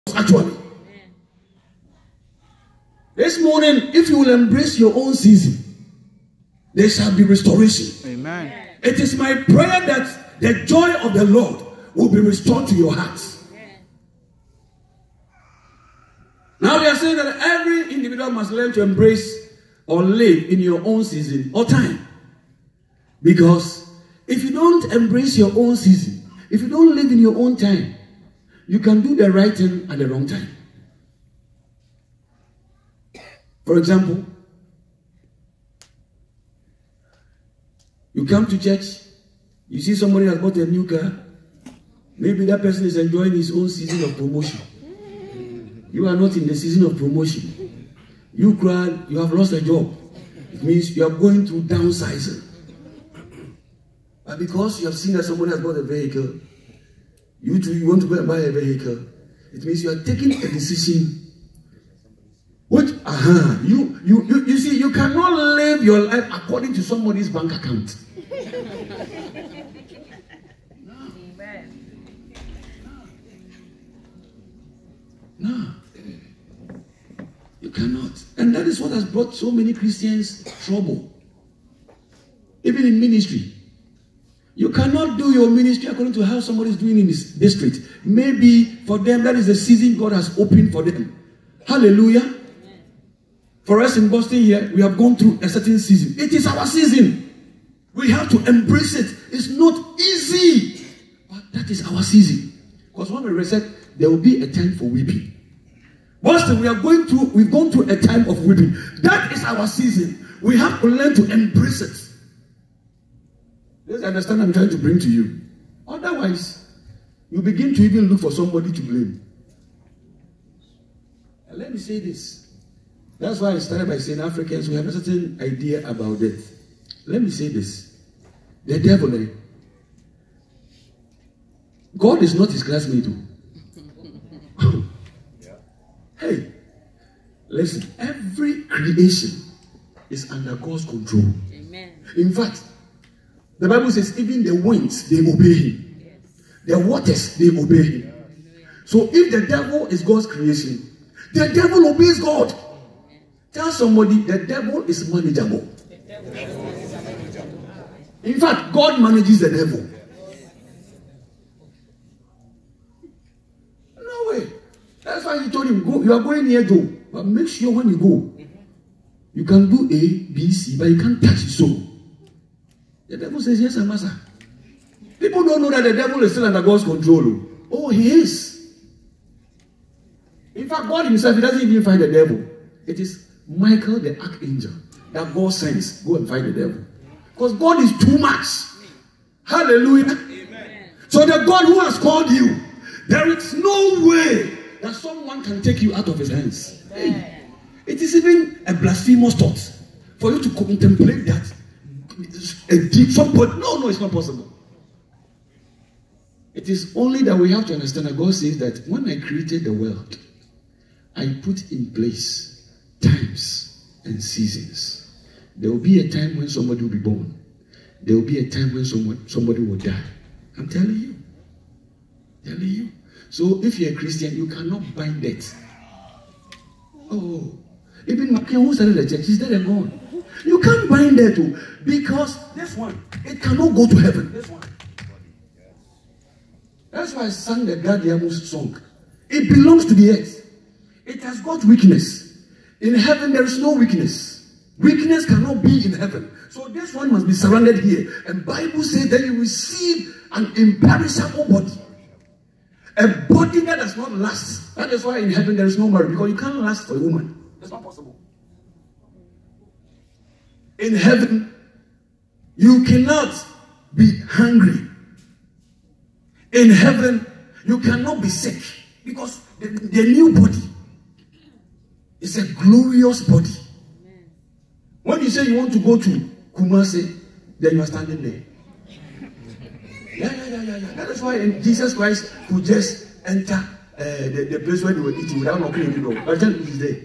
actually. This morning, if you will embrace your own season, there shall be restoration. Amen. It is my prayer that the joy of the Lord will be restored to your hearts. Now we are saying that every individual must learn to embrace or live in your own season or time. Because if you don't embrace your own season, if you don't live in your own time, you can do the right thing at the wrong time. For example, you come to church, you see somebody has bought a new car. Maybe that person is enjoying his own season of promotion. You are not in the season of promotion. You cried, you have lost a job. It means you are going through downsizing. But because you have seen that somebody has bought a vehicle, you too, you want to go and buy a vehicle. It means you are taking a decision. Which, you see, you cannot live your life according to somebody's bank account. No. You cannot. And that is what has brought so many Christians trouble. Even in ministry. You cannot do your ministry according to how somebody is doing in his district. Maybe for them, that is the season God has opened for them. Hallelujah. For us in Boston here, we have gone through a certain season. It is our season. We have to embrace it. It's not easy. But that is our season. Because when we reset, there will be a time for weeping. Boston, we've gone through a time of weeping. That is our season. We have to learn to embrace it. Let's understand I'm trying to bring to you. Otherwise, you begin to even look for somebody to blame. And let me say this. That's why I started by saying Africans, we have a certain idea about death. Let me say this. The devil, God is not his classmate. Hey, listen, every creation is under God's control. Amen. In fact, the Bible says even the winds, they obey him. Yes. The waters, they obey him. So if the devil is God's creation, the devil obeys God. Tell somebody the devil is manageable. In fact, God manages the devil. No way. That's why he told him, go, you are going here, go. But make sure when you go, you can do A, B, C, but you can't touch his soul. The devil says, yes, master. People don't know that the devil is still under God's control. Oh, he is. In fact, God himself, he doesn't even fight the devil. It is Michael the archangel that God sends. Go and fight the devil. Because God is too much. Hallelujah. Amen. So the God who has called you, there is no way that someone can take you out of his hands. Hey, it is even a blasphemous thought for you to contemplate that. A deep somebody. No, it's not possible. It is only that we have to understand that God says that when I created the world, I put in place times and seasons. There will be a time when somebody will be born. There will be a time when somebody will die. I'm telling you. Telling you. So if you're a Christian, you cannot bind it. Oh, even Makia, who started the church, he's dead and gone. You can't bind that too, because this one, it cannot go to heaven. This one. That's why I sang the Gadiamus song. It belongs to the earth. It has got weakness. In heaven, there is no weakness. Weakness cannot be in heaven. So this one must be surrounded here. And Bible says that you receive an imperishable body. A body that does not last. That is why in heaven there is no marriage. Because you can't last for a woman. That's not possible. In heaven, you cannot be hungry. In heaven, you cannot be sick. Because the new body is a glorious body. When you say you want to go to Kumasi, then you are standing there. Yeah. That is why Jesus Christ could just enter the place where they were eating without knocking on the door. By the time he is there,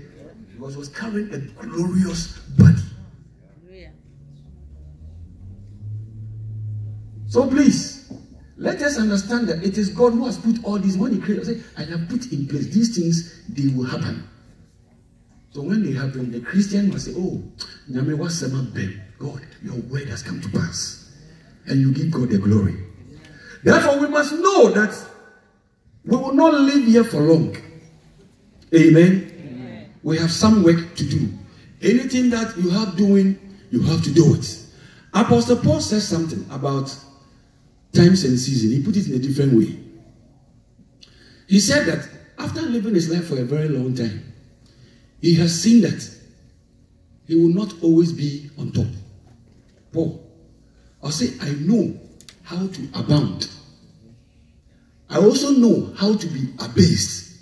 because he was carrying a glorious body. So please, Let us understand that it is God who has put all these. When He created, I have put in place these things, they will happen. So when they happen, the Christian must say, oh, God, your word has come to pass. And you give God the glory. Therefore, we must know that we will not live here for long. Amen? Amen. We have some work to do. Anything that you have doing, you have to do it. Apostle Paul says something about times and seasons. He put it in a different way. He said that after living his life for a very long time, he has seen that he will not always be on top. Paul, I'll say, I know how to abound. I also know how to be abased.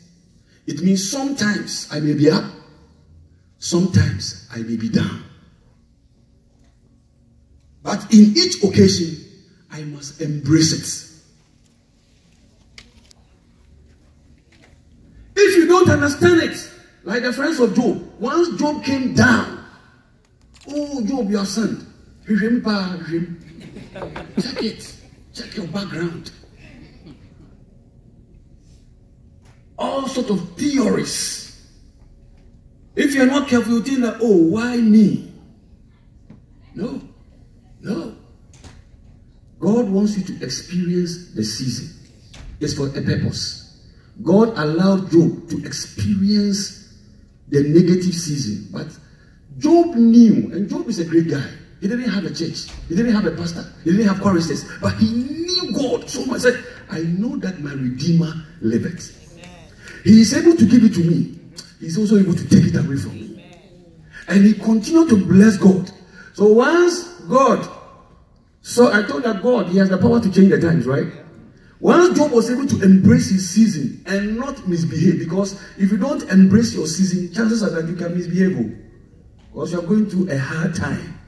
It means sometimes I may be up, sometimes I may be down. But in each occasion, I must embrace it. If you don't understand it, like the friends of Job, once Job came down, oh, Job, you have sinned. Check it. Check your background. All sorts of theories. If you're not careful, you think that, oh, why me? No. No. God wants you to experience the season. It's for a purpose. God allowed Job to experience the negative season. But Job knew, and Job is a great guy. He didn't have a church. He didn't have a pastor. He didn't have choristers. But he knew God so much. He said, I know that my Redeemer liveth. He is able to give it to me. He's also able to take it away from me. And he continued to bless God. So once God, so I told that God, he has the power to change the times, right? Once Job was able to embrace his season and not misbehave, because if you don't embrace your season, chances are that you can misbehave. Because you're going through a hard time.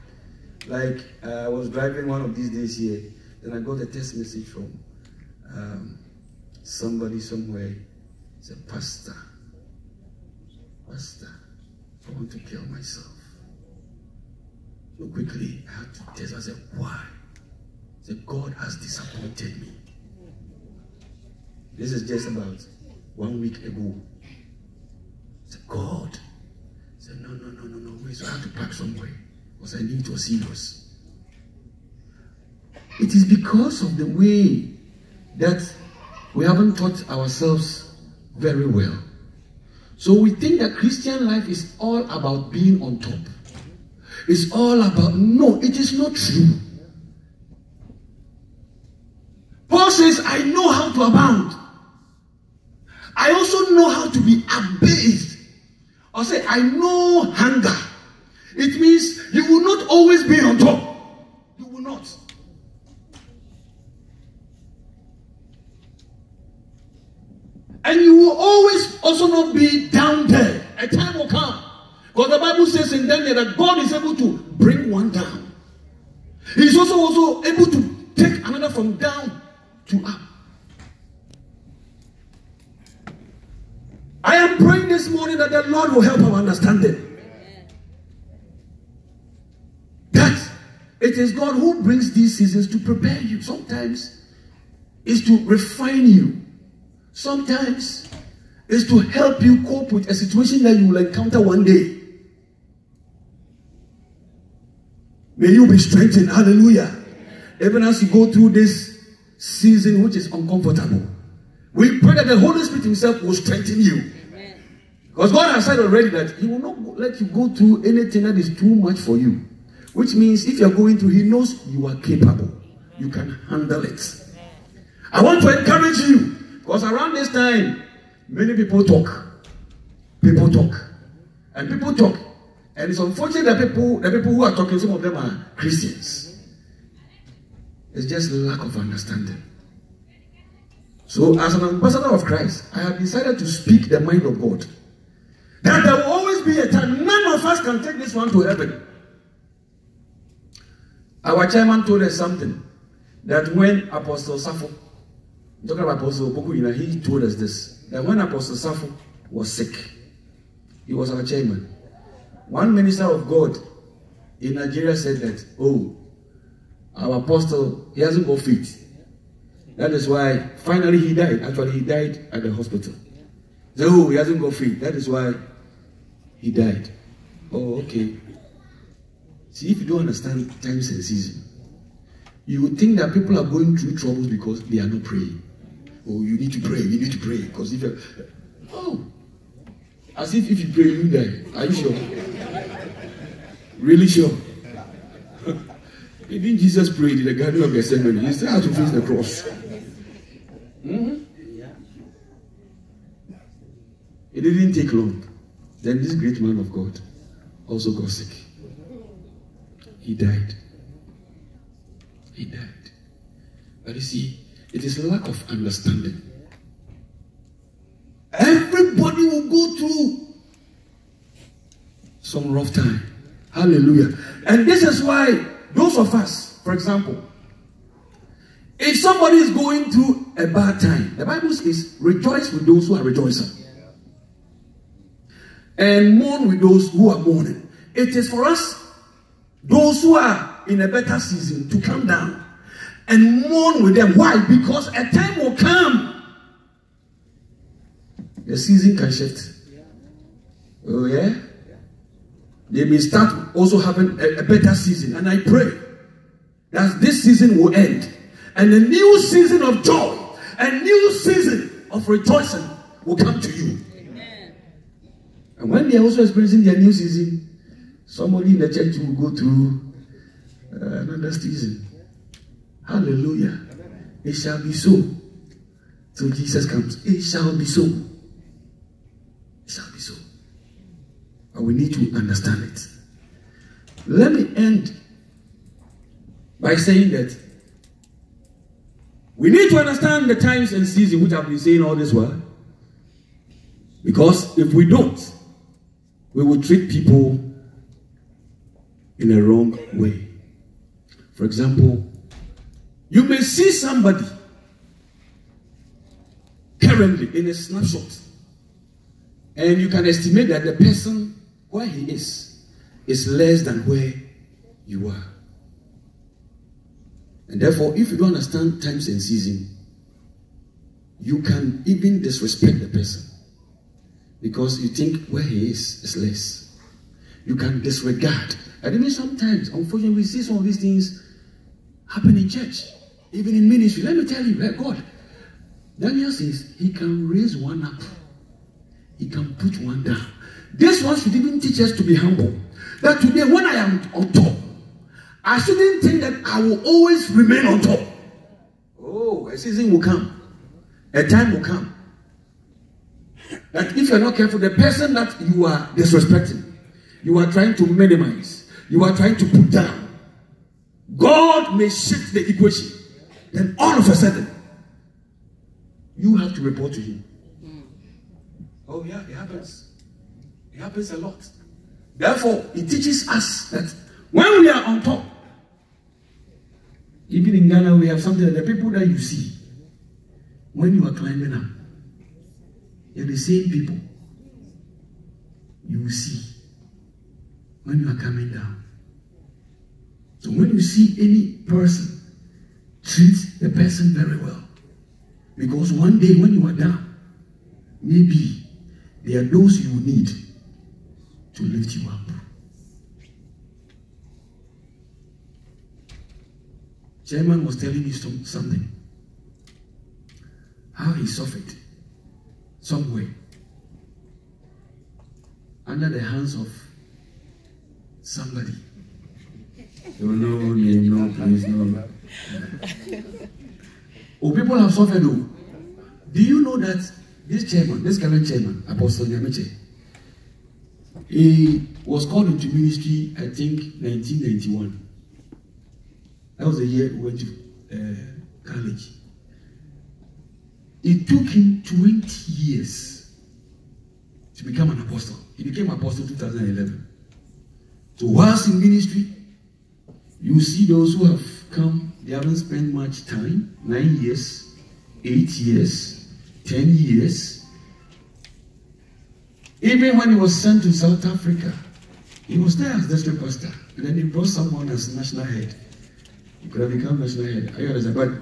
Like I was driving one of these days here, then I got a text message from somebody somewhere. It's a pastor, I want to kill myself. So quickly, I had to test. I said, why? I said, God has disappointed me. This is just about 1 week ago. I said, God. I said, no. Wait, so I have to park somewhere. Because I knew it was serious. It is because of the way that we haven't taught ourselves very well. So we think that Christian life is all about being on top. It's all about, no, it is not true. Paul says, I know how to abound. I also know how to be abased. Or say, I know hunger. It means you will not always be on top. You will not. And you will always also not be down there. A time will come. Because the Bible says in Daniel that God is able to bring one down. He's also able to take another from down to up. I am praying this morning that the Lord will help our understanding. That it is God who brings these seasons to prepare you. Sometimes it's to refine you. Sometimes it's to help you cope with a situation that you will encounter one day. May you be strengthened. Hallelujah. Even as you go through this season which is uncomfortable, we pray that the Holy Spirit himself will strengthen you. Amen. Because God has said already that he will not let you go through anything that is too much for you. Which means if you're going through, he knows you are capable. You can handle it. I want to encourage you. Because around this time, many people talk. People talk. And people talk. And it's unfortunate that the people who are talking, some of them are Christians. It's just lack of understanding. So as an ambassador of Christ, I have decided to speak the mind of God. That there will always be a time, none of us can take this one to heaven. Our chairman told us something, that when Apostle Sappho, talking about Apostle Opoku, he told us this, that when Apostle Sappho was sick, he was our chairman. One minister of God in Nigeria said that, oh, our apostle, he hasn't got feet. That is why finally he died. Actually, he died at the hospital. So he hasn't got free. That is why he died. Oh, okay. See, if you don't understand times and season, you would think that people are going through troubles because they are not praying. Oh, you need to pray. You need to pray. Because if you... Oh. As if you pray, you die. Are you sure? Really sure? Even Jesus prayed in the Garden of Gethsemane. He still had to face the cross. It didn't take long. Then this great man of God also got sick. He died. He died. But you see, it is lack of understanding. Everybody will go through some rough time. Hallelujah. And this is why those of us, for example, if somebody is going through a bad time, the Bible says, rejoice with those who are rejoicing, and mourn with those who are mourning. It is for us, those who are in a better season, to come down and mourn with them. Why? Because a time will come. The season can shift. Oh yeah? They may start also having a better season. And I pray that this season will end. And a new season of joy, a new season of rejoicing will come to you. Amen. And when they are also experiencing their new season, somebody in the church will go through another season. Hallelujah. It shall be so. Till Jesus comes. It shall be so. It shall be so. But we need to understand it. Let me end by saying that we need to understand the times and seasons, which I've been saying all this while. Because if we don't, we will treat people in a wrong way. For example, you may see somebody currently in a snapshot, and you can estimate that the person where he is less than where you are. And therefore, if you don't understand times and season, you can even disrespect the person because you think where he is less. You can disregard. And even sometimes, unfortunately, we see some of these things happen in church, even in ministry. Let me tell you, let God. Daniel says he can raise one up. He can put one down. This one should even teach us to be humble. That today, when I am on top, I shouldn't think that I will always remain on top. Oh, a season will come. A time will come. That if you're not careful, the person that you are disrespecting, you are trying to minimize, you are trying to put down, God may shift the equation. Then all of a sudden, you have to report to him. Oh yeah, it happens. It happens a lot. Therefore, it teaches us that when we are on top, even in Ghana, we have something that the people that you see, when you are climbing up, they're the same people you will see when you are coming down. So when you see any person, treat the person very well. Because one day when you are down, maybe there are those you will need to lift you up. Chairman was telling me something. How he suffered somewhere under the hands of somebody. No, please, no. Oh, people have suffered though. Do you know that this chairman, this current chairman, Apostle Nyamiche, he was called into ministry, I think, 1991. That was the year we went to college. It took him 20 years to become an apostle. He became apostle in 2011. So whilst in ministry, you see those who have come, they haven't spent much time, 9 years, 8 years, 10 years. Even when he was sent to South Africa, he was there as district pastor. And then he brought someone as national head. He could have become national head. Are you understand?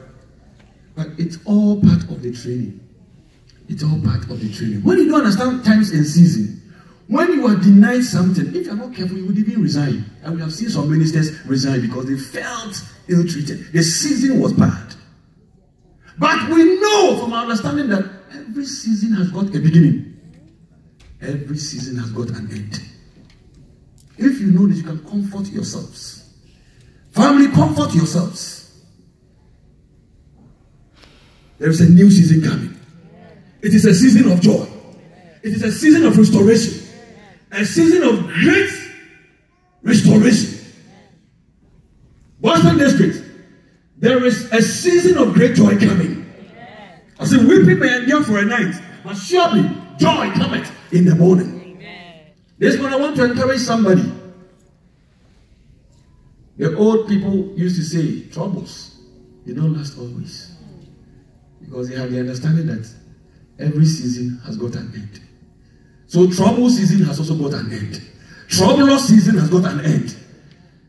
But it's all part of the training. It's all part of the training. When you don't understand times and season, when you are denied something, if you're not careful, you would even resign. And we have seen some ministers resign because they felt ill-treated. The season was bad. But we know from our understanding that every season has got a beginning. Every season has got an end. If you know this, you can comfort yourselves. Family, comfort yourselves. There is a new season coming. It is a season of joy. It is a season of restoration. A season of great restoration. Boston District, there is a season of great joy coming. I said, weeping may endure for a night, but surely joy cometh in the morning. This one I want to encourage somebody. The old people used to say, troubles, they don't last always. Because they have the understanding that every season has got an end. So trouble season has also got an end. Troublous season has got an end.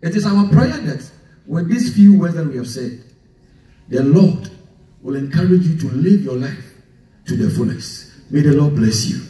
It is our prayer that with these few words that we have said, the Lord will encourage you to live your life to the fullest. May the Lord bless you.